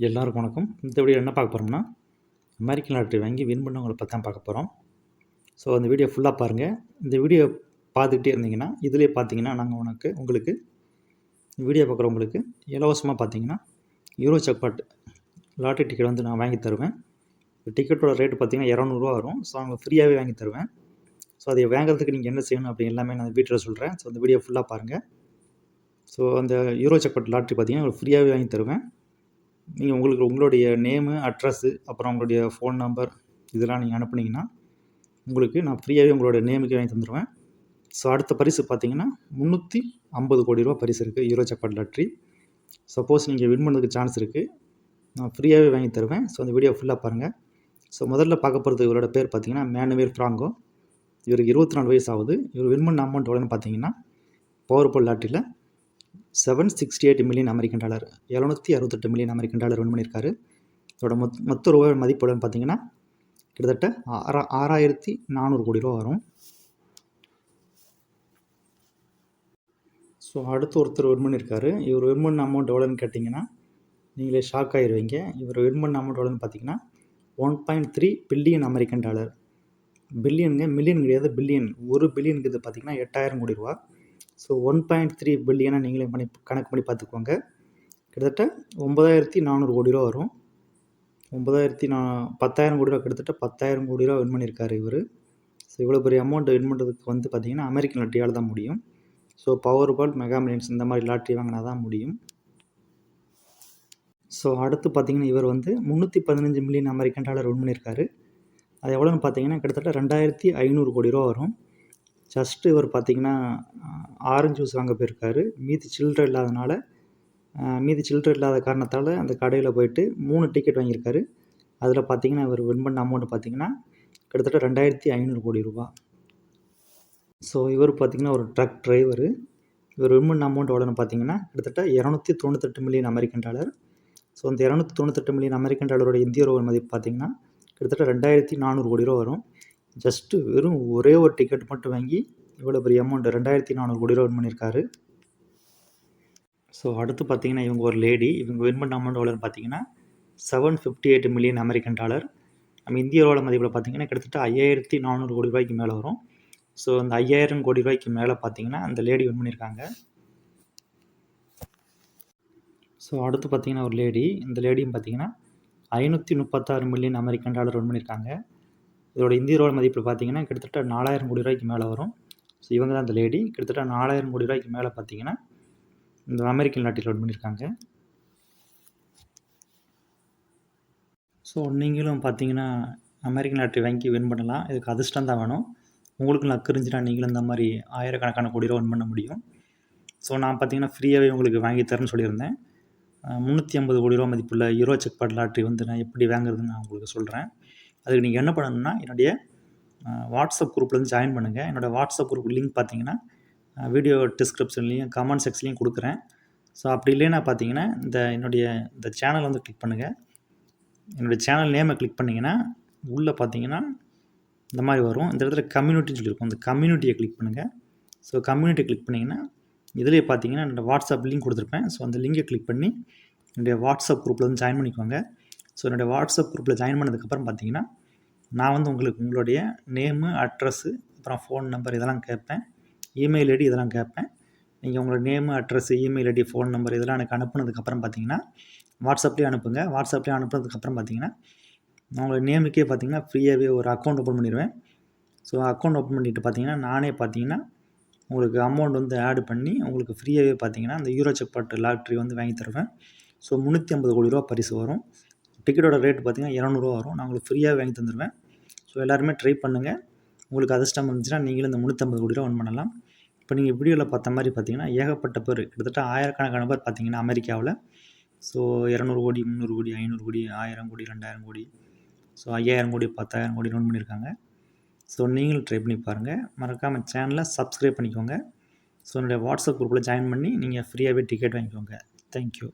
எல்லாருக்கும் வணக்கம். இந்த வீடியோ என்ன பார்க்க போகிறோம்னா, அமெரிக்கன் லாட்டரி வாங்கி வின் பண்ணவங்கள பற்றி தான் பார்க்க போகிறோம். ஸோ அந்த வீடியோ ஃபுல்லாக பாருங்கள். இந்த வீடியோ பார்த்துக்கிட்டே இருந்தீங்கன்னா இதிலே பார்த்தீங்கன்னா உங்களுக்கு வீடியோ பார்க்குறவங்களுக்கு இலவசமாக பார்த்தீங்கன்னா யூரோ ஜாக்பாட் லாட்டரி டிக்கெட் வந்து நான் வாங்கி தருவேன். டிக்கெட்டோட ரேட்டு பார்த்தீங்கன்னா ரூ. 200 வரும். ஸோ அவங்க ஃப்ரீயாகவே வாங்கி தருவேன். ஸோ அதை வாங்குறதுக்கு நீங்கள் என்ன செய்யணும் அப்படி எல்லாமே நான் வீடியோவில் சொல்கிறேன். ஸோ அந்த வீடியோ ஃபுல்லாக பாருங்கள். ஸோ அந்த யூரோ ஜாக்பாட் லாட்டரி பார்த்தீங்கன்னா உங்களுக்கு ஃப்ரீயாகவே வாங்கி தருவேன். நீங்கள் உங்களுடைய நேமு, அட்ரஸ்ஸு, அப்புறம் உங்களுடைய ஃபோன் நம்பர் இதெல்லாம் நீங்கள் அனுப்புனீங்கன்னா உங்களுக்கு நான் ஃப்ரீயாகவே உங்களோட நேமுக்கு வாங்கி தந்துடுவேன். ஸோ அடுத்த பரிசு பார்த்தீங்கன்னா ரூ. 350 கோடி பரிசு இருக்குது யூரோ ஜாக்பாட் லாட்ரி. சப்போஸ் நீங்கள் வின் பண்ணதுக்கு சான்ஸ் இருக்குது, நான் ஃப்ரீயாகவே வாங்கி தருவேன். ஸோ அந்த வீடியோ ஃபுல்லாக பாருங்கள். ஸோ முதல்ல பார்க்க போகிறது இவரோட பேர் பார்த்தீங்கன்னா மேனுவேல் ஃப்ராங்கோ. இவருக்கு 24 வயசு ஆகுது. இவர் வின் பண்ண அமௌண்ட் எவ்வளோன்னு பார்த்தீங்கன்னா பவர்புல் லாட்டரியில் $768 million American dollar, $768 million American dollar win பண்ணியிருக்காரு. இதோட மொத்த ரூபாய் மதிப்பு எவ்வளோன்னு பார்த்தீங்கன்னா கிட்டத்தட்ட 6400 கோடி ரூபா வரும். ஸோ அடுத்து ஒருத்தர் வின் பண்ணியிருக்காரு. இவர் வின் பண்ண அமௌண்ட் எவ்வளோன்னு கேட்டிங்கன்னா நீங்களே ஷாக் ஆகிடுவீங்க. இவர் வின் பண்ண அமௌண்ட் எவ்வளோன்னு பார்த்தீங்கன்னா 1.3 பில்லியன் அமெரிக்கன் டாலர். பில்லியனுங்க, மில்லியன் கிடையாது, பில்லியன். ஒரு பில்லியனுக்கு பார்த்தீங்கன்னா 8000 கோடி ரூபா. ஸோ 1.3 பில்லியனை நீங்களே கணக்கு பண்ணி பார்த்துக்கோங்க. கிட்டத்தட்ட 9400 கோடி ரூபா வரும். 10,000 கோடி ரூபா, கிட்டத்தட்ட 10,000 கோடி ரூபா வின் பண்ணியிருக்காரு இவர். ஸோ இவ்வளோ பெரிய அமௌண்ட் வின் பண்ணுறதுக்கு வந்து பார்த்திங்கன்னா அமெரிக்கன் லாட்டரியால் தான் முடியும். ஸோ பவர்பால், மெகா மில்லியன்ஸ் இந்த மாதிரி லாட்டரி வாங்கினா தான் முடியும். ஸோ அடுத்து பார்த்திங்கன்னா இவர் வந்து 315 மில்லியன் அமெரிக்கன் டாலர் வின் பண்ணியிருக்காரு. அது எவ்வளோன்னு பார்த்தீங்கன்னா கிட்டத்தட்ட 2500 கோடி ரூபா வரும். ஜஸ்ட்டு இவர் பார்த்திங்கன்னா ஆரஞ்சு ஜூஸ் வாங்க போயிருக்காரு. மீதி சில்லறை இல்லாத காரணத்தால் அந்த கடையில் போயிட்டு 3 டிக்கெட் வாங்கியிருக்காரு. அதில் பார்த்திங்கன்னா இவர் வின் பண்ண அமௌண்ட்டு பார்த்திங்கன்னா கிட்டத்தட்ட 2500 கோடி ரூபா. ஸோ இவர் பார்த்திங்கன்னா ஒரு ட்ரக் டிரைவரு. இவர் வின் பண்ண அமௌண்ட் எவ்வளோன்னு பார்த்தீங்கன்னா கிட்டத்தட்ட 298 மில்லியன் அமெரிக்கன் டாலர். ஸோ அந்த 298 மில்லியன் அமெரிக்கன் டாலரோட இந்திய ரூபாய் மதிப்பு பார்த்திங்கன்னா கிட்டத்தட்ட 2400 கோடி ரூபா வரும். ஜஸ்ட்டு வெறும் ஒரே ஒரு டிக்கெட் மட்டும் வாங்கி இவ்வளோ பெரிய அமௌண்ட் 2400 கோடி ரூபா வின் பண்ணியிருக்காரு. ஸோ அடுத்து பார்த்திங்கன்னா இவங்க ஒரு லேடி. இவங்க வின் பண்ண அமௌண்ட் எவ்வளோன்னு பார்த்தீங்கன்னா 758 மில்லியன் அமெரிக்கன் டாலர். நம்ம இந்திய ரூபாய் மதிப்பில் பார்த்திங்கன்னா கிட்டத்தட்ட 5400 கோடி ரூபாய்க்கு மேலே வரும். ஸோ அந்த 5000 கோடி ரூபாய்க்கு மேலே பார்த்திங்கன்னா அந்த லேடி வின் பண்ணியிருக்காங்க. ஸோ அடுத்து பார்த்திங்கன்னா ஒரு லேடி. இந்த லேடியும் பார்த்திங்கன்னா 536 மில்லியன் அமெரிக்கன் டாலர் வின் பண்ணியிருக்காங்க. இதோட இந்திய ரூபாய் மதிப்பில் பார்த்திங்கன்னா கிட்டத்தட்ட 4000 கோடி ரூபாய்க்கு மேலே வரும். ஸோ இவங்க தான் அந்த லேடி. கிட்டத்தட்ட 4000 கோடி ரூபாய்க்கு மேலே பார்த்திங்கன்னா இந்த அமெரிக்கன் லாட்டரியில் வின் பண்ணியிருக்காங்க. ஸோ நீங்களும் பார்த்தீங்கன்னா அமெரிக்கன் லாட்டரி வாங்கி வின் பண்ணலாம். இதுக்கு அதிர்ஷ்டம் தான் வேணும். உங்களுக்கு லக் இருந்துச்சுன்னா நீங்களும் இந்த மாதிரி ஆயிரக்கணக்கான கோடி ரூபா வின் பண்ண முடியும். ஸோ நான் பார்த்தீங்கன்னா ஃப்ரீயாகவே உங்களுக்கு வாங்கி தரேன்னு சொல்லியிருந்தேன். 350 கோடி ரூபா மதிப்புள்ள யூரோ ஜாக்பாட் லாட்டரி வந்து நான் எப்படி வாங்குறதுன்னு நான் உங்களுக்கு சொல்கிறேன். அதுக்கு நீங்கள் என்ன பண்ணணும்னா என்னுடைய வாட்ஸ்அப் குரூப்லேருந்து ஜாயின் பண்ணுங்கள். என்னோடய வாட்ஸ்அப் குரூப் லிங்க் பார்த்தீங்கன்னா வீடியோ டிஸ்கிரிப்ஷன்லேயும் கமெண்ட் செக்ஷன்லேயும் கொடுக்குறேன். ஸோ அப்படி இல்லைன்னா பார்த்தீங்கன்னா இந்த சேனல் வந்து கிளிக் பண்ணுங்கள். என்னுடைய சேனல் நேமை கிளிக் பண்ணிங்கன்னா உள்ளே பார்த்தீங்கன்னா இந்த மாதிரி வரும். இந்த இடத்துல கம்யூனிட்டின்னு சொல்லியிருக்கோம். இந்த கம்யூனிட்டியை கிளிக் பண்ணுங்கள். ஸோ கம்யூனிட்டியை கிளிக் பண்ணிங்கன்னா இதிலே பார்த்தீங்கன்னா என்னோடய வாட்ஸ்அப் லிங்க் கொடுத்துருப்பேன். ஸோ அந்த லிங்கை கிளிக் பண்ணி என்னுடைய வாட்ஸ்அப் குரூப்பில் வந்து ஜாயின் பண்ணிக்கோங்க. ஸோ என்னுடைய வாட்ஸ்அப் குரூப்பில் ஜாயின் பண்ணதுக்கப்புறம் பார்த்தீங்கன்னா நான் வந்து உங்களுடைய நேமு, அட்ரஸ்ஸு, அப்புறம் ஃபோன் நம்பர் இதெல்லாம் கேட்பேன். இமெயில் ஐடி இதெல்லாம் கேட்பேன். நீங்கள் உங்களோட name, address, email ID, phone number இதெல்லாம் எனக்கு அனுப்புனதுக்கப்புறம் பார்த்தீங்கன்னா வாட்ஸ்அப்லேயே அனுப்புங்க. வாட்ஸ்அப்லேயே அனுப்புனதுக்கப்புறம் பார்த்தீங்கன்னா நான் உங்களோட நேமுக்கே பார்த்தீங்கன்னா ஃப்ரீயாகவே ஒரு அக்கௌண்ட் ஓப்பன் பண்ணிடுவேன். ஸோ அக்கௌண்ட் ஓப்பன் பண்ணிவிட்டு பார்த்தீங்கன்னா நானே பார்த்தீங்கன்னா உங்களுக்கு அமௌண்ட் வந்து ஆட் பண்ணி உங்களுக்கு ஃப்ரீயாகவே பார்த்தீங்கன்னா அந்த யூரோ ஜாக்பாட் லாட்ரி வந்து வாங்கி தருவேன். ஸோ 350 கோடி ரூபா பரிசு வரும். டிக்கெட்டோட ரேட் பார்த்தீங்கன்னா $200 வரும். நான் உங்களுக்கு ஃப்ரீயாக வாங்கி தந்துடுவேன். ஸோ எல்லாருமே ட்ரை பண்ணுங்கள். உங்களுக்கு அதிர்ஷ்டம் இருந்துச்சுன்னா நீங்களும் இந்த 350 கோடி ரூபா வின் பண்ணலாம். இப்போ நீங்கள் வீடியோவில் பார்த்த மாதிரி பார்த்தீங்கன்னா ஏகப்பட்ட பேர், கிட்டத்தட்ட ஆயிரக்கணக்கான பேர் பார்த்தீங்கன்னா அமெரிக்காவில். ஸோ 200 கோடி, 300 கோடி, 500 கோடி, 1000 கோடி, 2000 கோடி, ஸோ 5000 கோடி, 10,000 கோடி வின் பண்ணியிருக்காங்க. ஸோ நீங்களும் ட்ரை பண்ணி பாருங்கள். மறக்காமல் சேனலை சப்ஸ்கிரைப் பண்ணிக்கோங்க. ஸோ என்னுடைய வாட்ஸ்அப் குரூப்பில் ஜாயின் பண்ணி நீங்கள் ஃப்ரீயாகவே டிக்கெட் வாங்கிக்கோங்க. தேங்க்யூ.